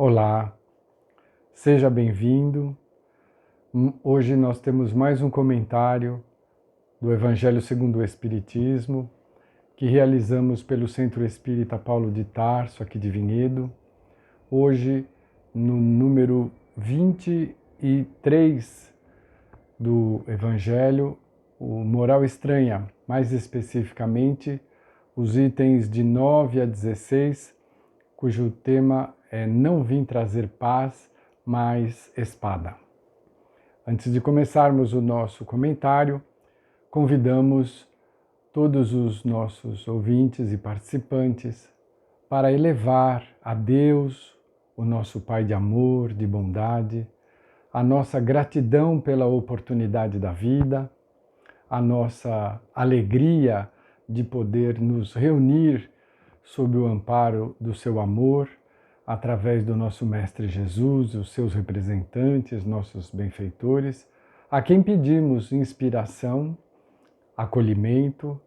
Olá, seja bem-vindo. Hoje nós temos mais um comentário do Evangelho segundo o Espiritismo, que realizamos pelo Centro Espírita Paulo de Tarso, aqui de Vinhedo. Hoje, no número 23 do Evangelho, o Moral Estranha, mais especificamente, os itens de 9 a 16, cujo tema é Não vim trazer paz, mas espada. Antes de começarmos o nosso comentário, convidamos todos os nossos ouvintes e participantes para elevar a Deus, o nosso Pai de amor, de bondade, a nossa gratidão pela oportunidade da vida, a nossa alegria de poder nos reunir sob o amparo do seu amor, através do nosso Mestre Jesus, os seus representantes, nossos benfeitores, a quem pedimos inspiração, acolhimento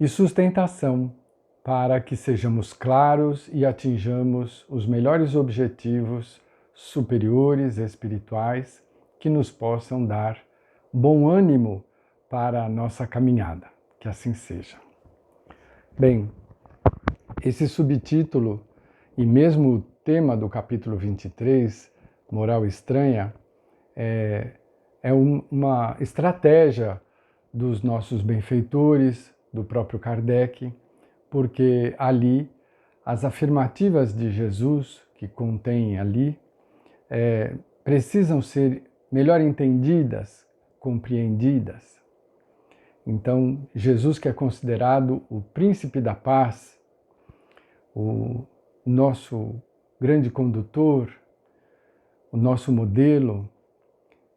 e sustentação para que sejamos claros e atinjamos os melhores objetivos superiores espirituais que nos possam dar bom ânimo para a nossa caminhada. Que assim seja. Bem, esse subtítulo e mesmo o tema do capítulo 23, Moral Estranha, é uma estratégia dos nossos benfeitores, do próprio Kardec, porque ali as afirmativas de Jesus que contém ali precisam ser melhor entendidas, compreendidas. Então, Jesus, que é considerado o príncipe da paz, o nosso grande condutor, o nosso modelo,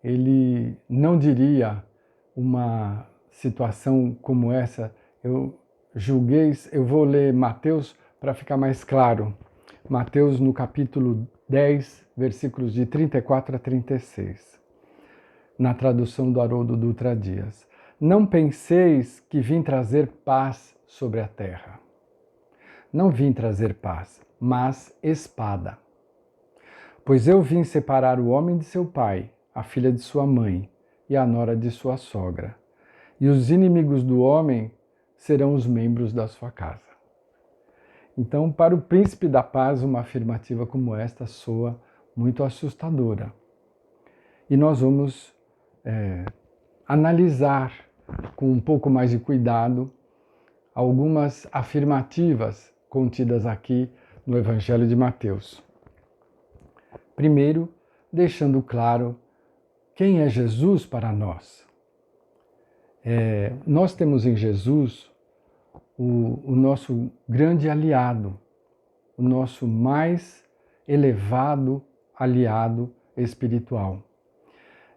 ele não diria uma situação como essa. Eu vou ler Mateus para ficar mais claro. Mateus no capítulo 10, versículos de 34 a 36, na tradução do Haroldo Dutra Dias. Não penseis que vim trazer paz sobre a terra. Não vim trazer paz, mas espada. Pois eu vim separar o homem de seu pai, a filha de sua mãe e a nora de sua sogra. E os inimigos do homem serão os membros da sua casa. Então, para o príncipe da paz, uma afirmativa como esta soa muito assustadora. E nós vamos analisar com um pouco mais de cuidado algumas afirmativas contidas aqui no Evangelho de Mateus. Primeiro, deixando claro quem é Jesus para nós. Nós temos em Jesus o nosso grande aliado, o nosso mais elevado aliado espiritual.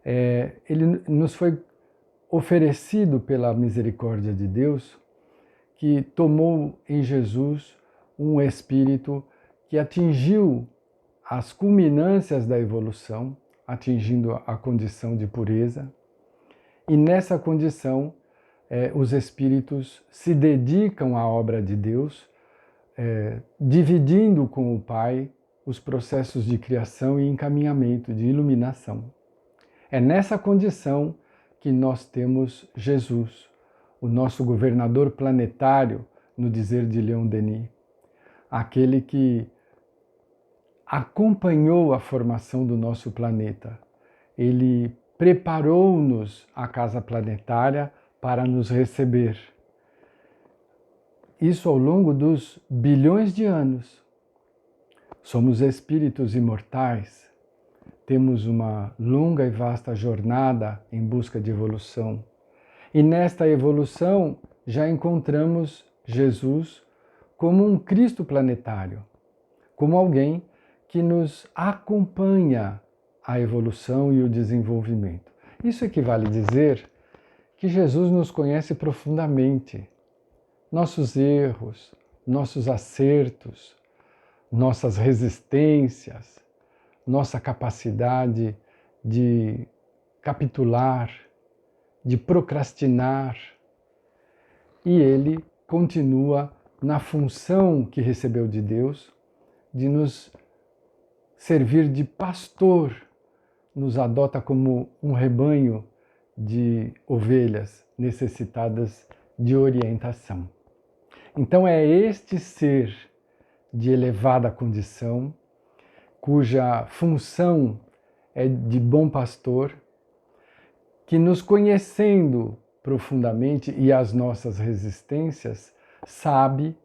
Ele nos foi oferecido pela misericórdia de Deus, que tomou em Jesus um espírito que atingiu as culminâncias da evolução, atingindo a condição de pureza. E nessa condição, os espíritos se dedicam à obra de Deus, dividindo com o Pai os processos de criação e encaminhamento, de iluminação. É nessa condição que nós temos Jesus, o nosso governador planetário, no dizer de Leon Denis, aquele que acompanhou a formação do nosso planeta. Ele preparou-nos a casa planetária para nos receber. Isso ao longo dos bilhões de anos. Somos espíritos imortais, temos uma longa e vasta jornada em busca de evolução. E nesta evolução já encontramos Jesus como um Cristo planetário, como alguém que nos acompanha a evolução e o desenvolvimento. Isso equivale a dizer que Jesus nos conhece profundamente, nossos erros, nossos acertos, nossas resistências, nossa capacidade de capitular, de procrastinar. E ele continua na função que recebeu de Deus, de nos servir de pastor, nos adota como um rebanho de ovelhas necessitadas de orientação. Então é este ser de elevada condição, cuja função é de bom pastor, que nos conhecendo profundamente e as nossas resistências, sabe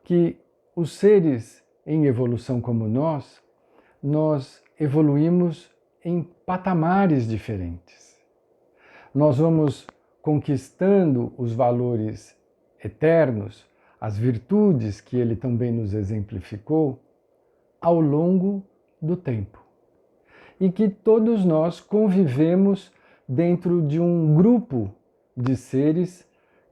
que os seres em evolução como nós evoluímos em patamares diferentes. Nós vamos conquistando os valores eternos, as virtudes que ele também nos exemplificou, ao longo do tempo. E que todos nós convivemos dentro de um grupo de seres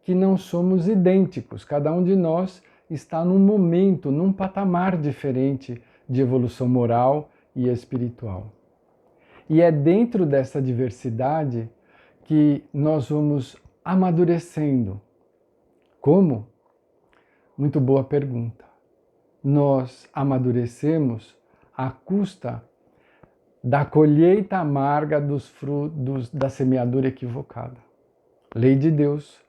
que não somos idênticos. Cada um de nós está num momento, num patamar diferente de evolução moral e espiritual. E é dentro dessa diversidade que nós vamos amadurecendo. Como? Muito boa pergunta. Nós amadurecemos à custa da colheita amarga dos frutos da semeadura equivocada. Lei de Deus,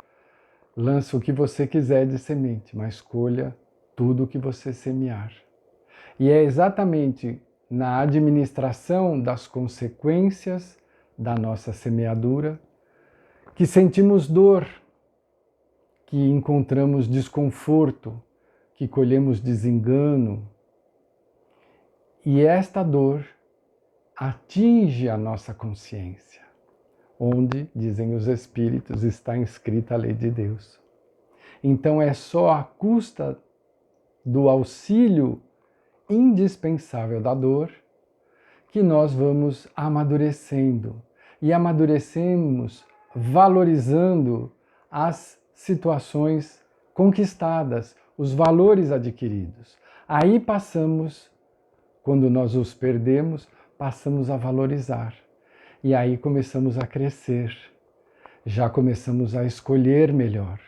lança o que você quiser de semente, mas colha tudo o que você semear. E é exatamente na administração das consequências da nossa semeadura que sentimos dor, que encontramos desconforto, que colhemos desengano. E esta dor atinge a nossa consciência, onde, dizem os Espíritos, está inscrita a lei de Deus. Então é só à custa do auxílio indispensável da dor que nós vamos amadurecendo. E amadurecemos valorizando as situações conquistadas, os valores adquiridos. Aí passamos, quando nós os perdemos, passamos a valorizar. E aí começamos a crescer. Já começamos a escolher melhor.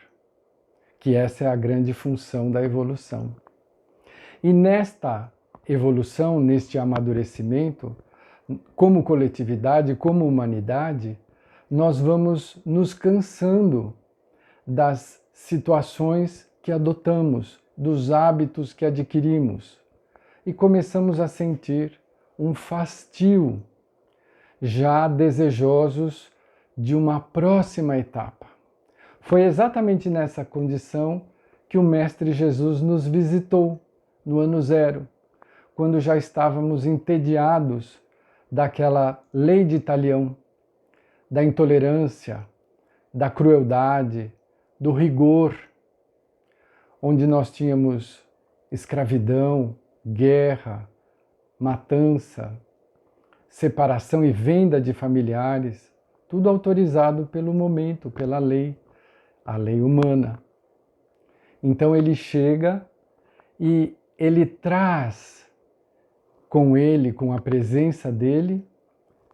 Que essa é a grande função da evolução. E nesta evolução, neste amadurecimento, como coletividade, como humanidade, nós vamos nos cansando das situações que adotamos, dos hábitos que adquirimos, e começamos a sentir um fastio, já desejosos de uma próxima etapa. Foi exatamente nessa condição que o Mestre Jesus nos visitou no ano zero, quando já estávamos entediados daquela lei de Talião, da intolerância, da crueldade, do rigor, onde nós tínhamos escravidão, guerra, matança, separação e venda de familiares, tudo autorizado pelo momento, pela lei, a lei humana. Então ele chega e ele traz com ele, com a presença dele,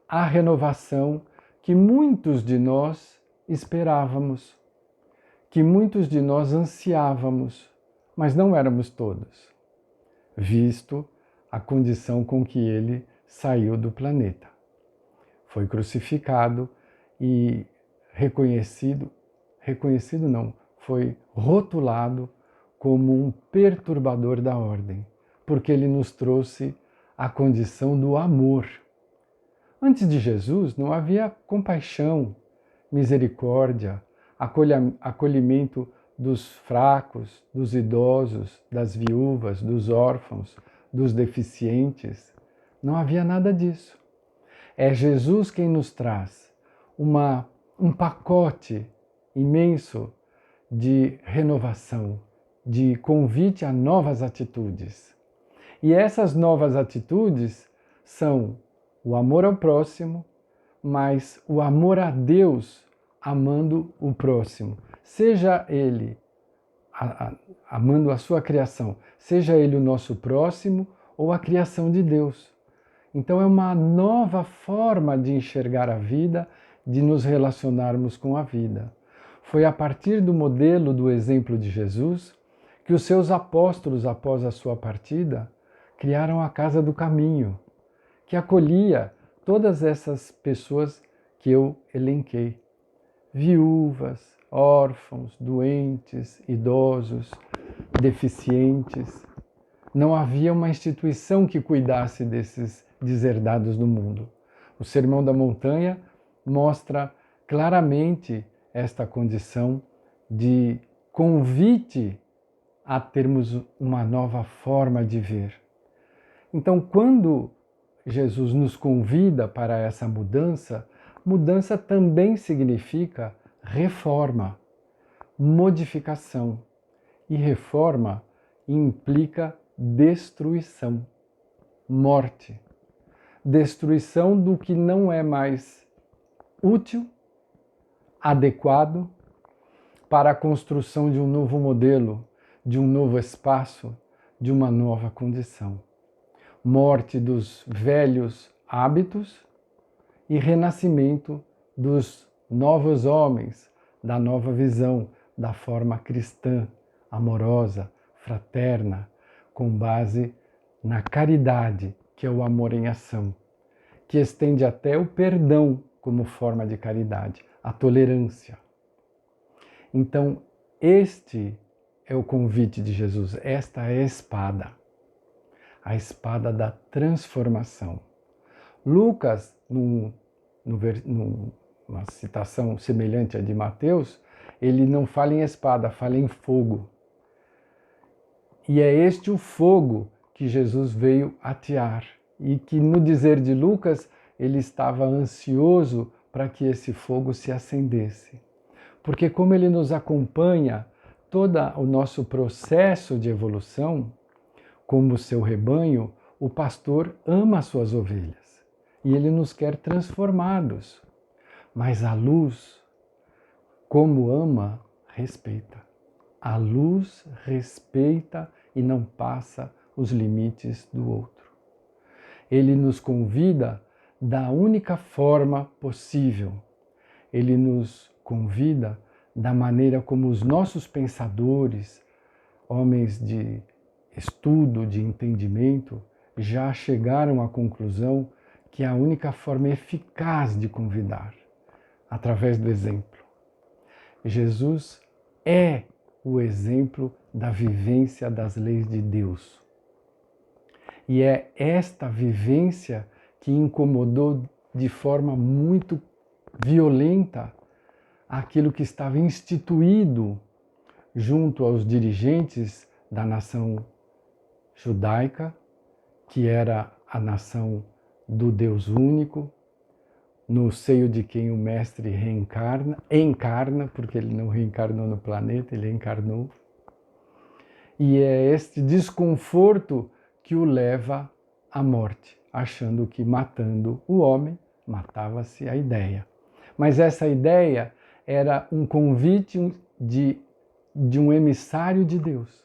a renovação que muitos de nós esperávamos, que muitos de nós ansiávamos, mas não éramos todos, visto a condição com que ele saiu do planeta. Foi crucificado e foi rotulado como um perturbador da ordem, porque ele nos trouxe a condição do amor. Antes de Jesus não havia compaixão, misericórdia, acolhimento dos fracos, dos idosos, das viúvas, dos órfãos, dos deficientes. Não havia nada disso. É Jesus quem nos traz um pacote imenso de renovação, de convite a novas atitudes. E essas novas atitudes são o amor ao próximo, mas o amor a Deus amando o próximo. Seja ele amando a sua criação, seja ele o nosso próximo ou a criação de Deus. Então é uma nova forma de enxergar a vida, de nos relacionarmos com a vida. Foi a partir do modelo, do exemplo de Jesus, que os seus apóstolos, após a sua partida, criaram a Casa do Caminho, que acolhia todas essas pessoas que eu elenquei. Viúvas, órfãos, doentes, idosos, deficientes. Não havia uma instituição que cuidasse desses deserdados do mundo. O Sermão da Montanha mostra claramente esta condição de convite a termos uma nova forma de ver. Então, quando Jesus nos convida para essa mudança, mudança também significa reforma, modificação. E reforma implica destruição, morte. Destruição do que não é mais útil, adequado para a construção de um novo modelo, de um novo espaço, de uma nova condição. Morte dos velhos hábitos e renascimento dos novos homens, da nova visão, da forma cristã, amorosa, fraterna, com base na caridade, que é o amor em ação, que estende até o perdão como forma de caridade, a tolerância. Então, este é o convite de Jesus, esta é a espada da transformação. Lucas, numa citação semelhante à de Mateus, ele não fala em espada, fala em fogo. E é este o fogo que Jesus veio atear e que, no dizer de Lucas, ele estava ansioso para que esse fogo se acendesse. Porque como ele nos acompanha todo o nosso processo de evolução, como seu rebanho, o pastor ama as suas ovelhas e ele nos quer transformados. Mas a luz, como ama, respeita. A luz respeita e não passa os limites do outro. Ele nos convida da única forma possível. Ele nos convida da maneira como os nossos pensadores, homens de estudo, de entendimento, já chegaram à conclusão que a única forma eficaz de convidar, através do exemplo. Jesus é o exemplo da vivência das leis de Deus. E é esta vivência que incomodou de forma muito violenta aquilo que estava instituído junto aos dirigentes da nação judaica, que era a nação do Deus único, no seio de quem o Mestre encarna, porque ele não reencarnou no planeta, ele encarnou. E é este desconforto que o leva à morte, achando que matando o homem, matava-se a ideia. Mas essa ideia era um convite de um emissário de Deus.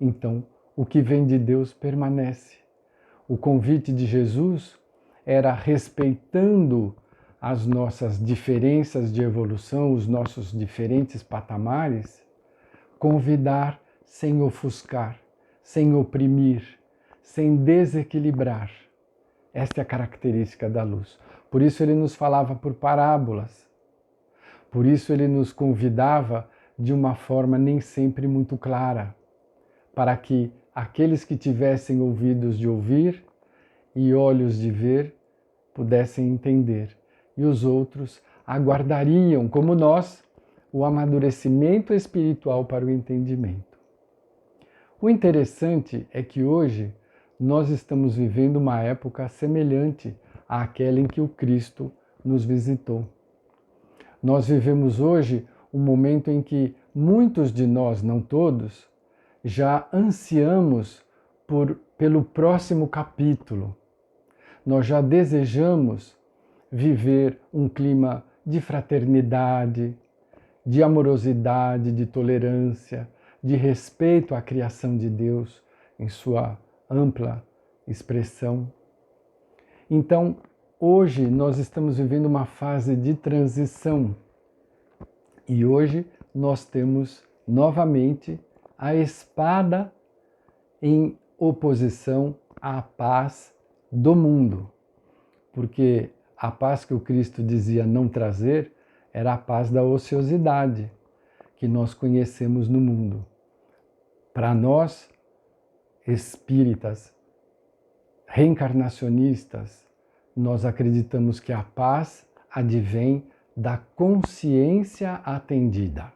Então, o que vem de Deus permanece. O convite de Jesus era, respeitando as nossas diferenças de evolução, os nossos diferentes patamares, convidar sem ofuscar, sem oprimir, sem desequilibrar. Esta é a característica da luz. Por isso ele nos falava por parábolas. Por isso ele nos convidava de uma forma nem sempre muito clara, para que aqueles que tivessem ouvidos de ouvir e olhos de ver pudessem entender, e os outros aguardariam, como nós, o amadurecimento espiritual para o entendimento. O interessante é que hoje nós estamos vivendo uma época semelhante àquela em que o Cristo nos visitou. Nós vivemos hoje um momento em que muitos de nós, não todos, já ansiamos pelo próximo capítulo. Nós já desejamos viver um clima de fraternidade, de amorosidade, de tolerância, de respeito à criação de Deus em sua ampla expressão. Então, hoje nós estamos vivendo uma fase de transição e hoje nós temos novamente a espada em oposição à paz do mundo, porque a paz que o Cristo dizia não trazer era a paz da ociosidade que nós conhecemos no mundo. Para nós, espíritas, reencarnacionistas, nós acreditamos que a paz advém da consciência atendida.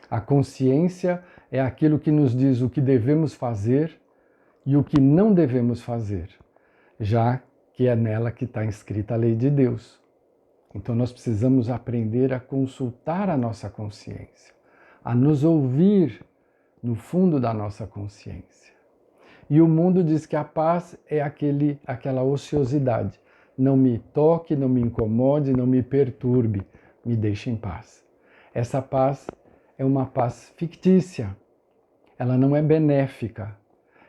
A consciência é aquilo que nos diz o que devemos fazer e o que não devemos fazer, já que é nela que está inscrita a lei de Deus. Então nós precisamos aprender a consultar a nossa consciência, a nos ouvir no fundo da nossa consciência. E o mundo diz que a paz é aquela ociosidade. Não me toque, não me incomode, não me perturbe, me deixe em paz. Essa paz é uma paz fictícia. Ela não é benéfica.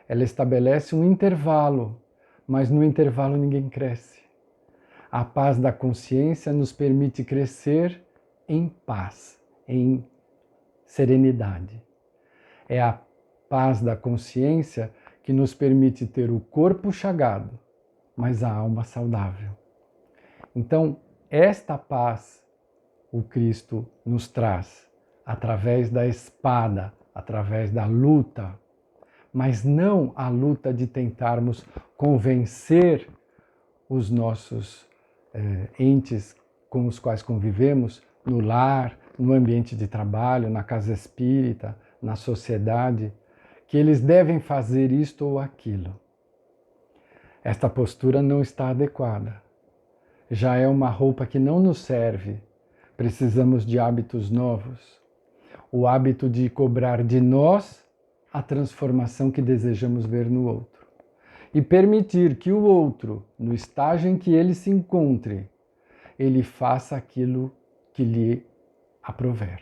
Ela estabelece um intervalo, mas no intervalo ninguém cresce. A paz da consciência nos permite crescer em paz, em serenidade. É a paz da consciência que nos permite ter o corpo chagado, mas a alma saudável. Então, esta paz o Cristo nos traz através da espada, através da luta, mas não a luta de tentarmos convencer os nossos entes com os quais convivemos no lar, no ambiente de trabalho, na casa espírita, na sociedade, que eles devem fazer isto ou aquilo. Esta postura não está adequada. Já é uma roupa que não nos serve. Precisamos de hábitos novos. O hábito de cobrar de nós a transformação que desejamos ver no outro. E permitir que o outro, no estágio em que ele se encontre, ele faça aquilo que lhe aprouver.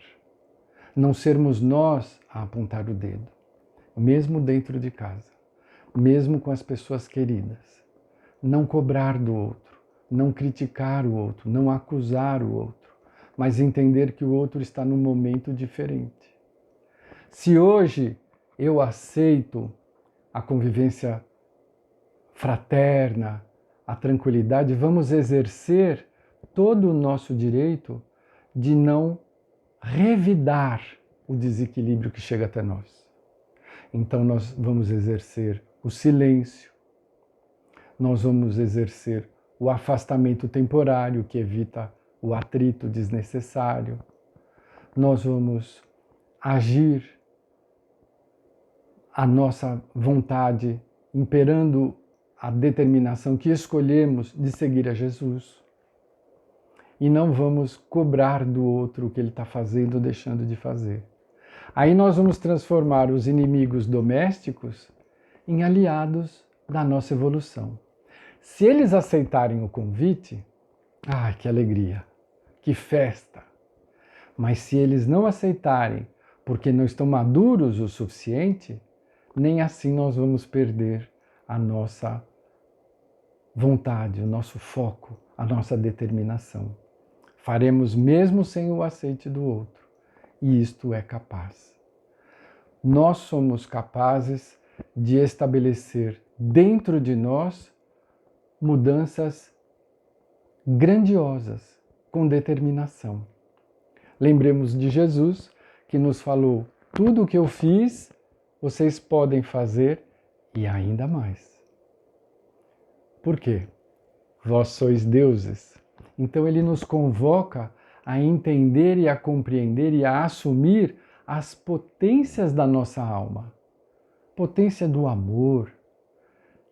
Não sermos nós a apontar o dedo, mesmo dentro de casa, mesmo com as pessoas queridas. Não cobrar do outro, não criticar o outro, não acusar o outro, mas entender que o outro está num momento diferente. Se hoje eu aceito a convivência fraterna, a tranquilidade, vamos exercer todo o nosso direito de não revidar o desequilíbrio que chega até nós. Então nós vamos exercer o silêncio, nós vamos exercer o afastamento temporário que evita o atrito desnecessário, nós vamos agir a nossa vontade, imperando a determinação que escolhemos de seguir a Jesus. E não vamos cobrar do outro o que ele está fazendo ou deixando de fazer. Aí nós vamos transformar os inimigos domésticos em aliados da nossa evolução. Se eles aceitarem o convite, que alegria, que festa! Mas se eles não aceitarem porque não estão maduros o suficiente, nem assim nós vamos perder a nossa vontade, o nosso foco, a nossa determinação. Faremos mesmo sem o aceite do outro. E isto é capaz. Nós somos capazes de estabelecer dentro de nós mudanças grandiosas, com determinação. Lembremos de Jesus, que nos falou: tudo o que eu fiz, vocês podem fazer e ainda mais. Por quê? Vós sois deuses. Então ele nos convoca a entender e a compreender e a assumir as potências da nossa alma. Potência do amor,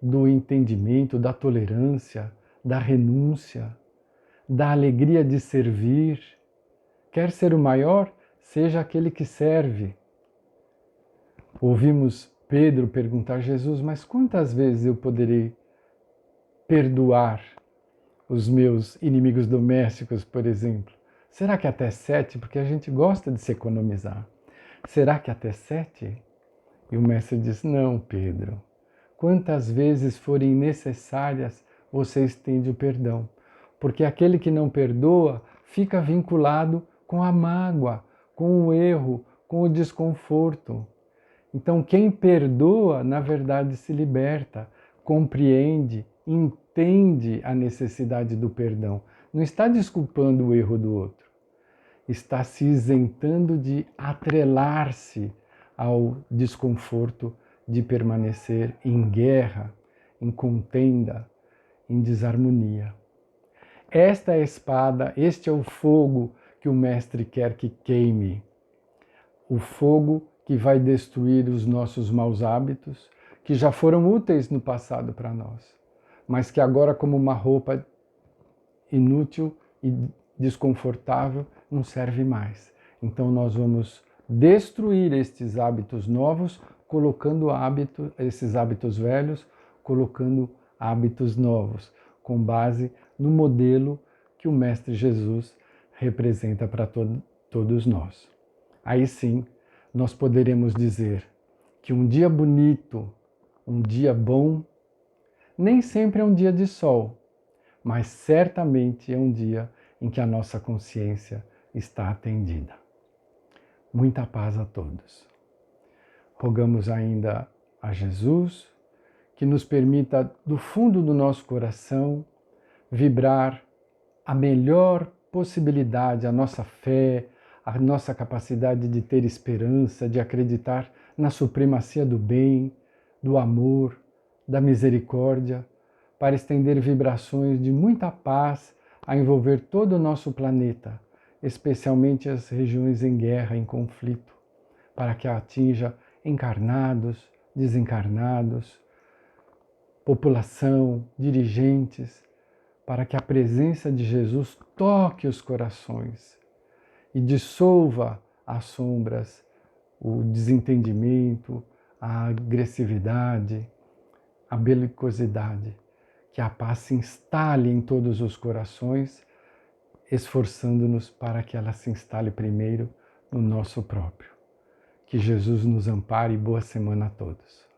do entendimento, da tolerância, da renúncia, da alegria de servir. Quer ser o maior? Seja aquele que serve. Ouvimos Pedro perguntar a Jesus: mas quantas vezes eu poderei perdoar os meus inimigos domésticos, por exemplo? Será que até 7? Porque a gente gosta de se economizar. Será que até 7? E o mestre diz: não, Pedro. Quantas vezes forem necessárias, você estende o perdão. Porque aquele que não perdoa fica vinculado com a mágoa, com o erro, com o desconforto. Então quem perdoa, na verdade, se liberta, compreende, entende a necessidade do perdão. Não está desculpando o erro do outro. Está se isentando de atrelar-se ao desconforto de permanecer em guerra, em contenda, em desarmonia. Esta é a espada, este é o fogo que o Mestre quer que queime. O fogo que vai destruir os nossos maus hábitos, que já foram úteis no passado para nós, mas que agora, como uma roupa inútil e desconfortável, não serve mais. Então nós vamos destruir estes hábitos novos, colocando esses hábitos velhos, colocando hábitos novos, com base no modelo que o Mestre Jesus representa para todos nós. Aí sim, nós poderemos dizer que um dia bonito, um dia bom, nem sempre é um dia de sol, mas certamente é um dia em que a nossa consciência está atendida. Muita paz a todos. Rogamos ainda a Jesus que nos permita, do fundo do nosso coração, vibrar a melhor possibilidade, a nossa fé, a nossa capacidade de ter esperança, de acreditar na supremacia do bem, do amor, da misericórdia, para estender vibrações de muita paz a envolver todo o nosso planeta, especialmente as regiões em guerra, em conflito, para que atinja encarnados, desencarnados, população, dirigentes, para que a presença de Jesus toque os corações e dissolva as sombras, o desentendimento, a agressividade, a belicosidade. Que a paz se instale em todos os corações, esforçando-nos para que ela se instale primeiro no nosso próprio. Que Jesus nos ampare e boa semana a todos.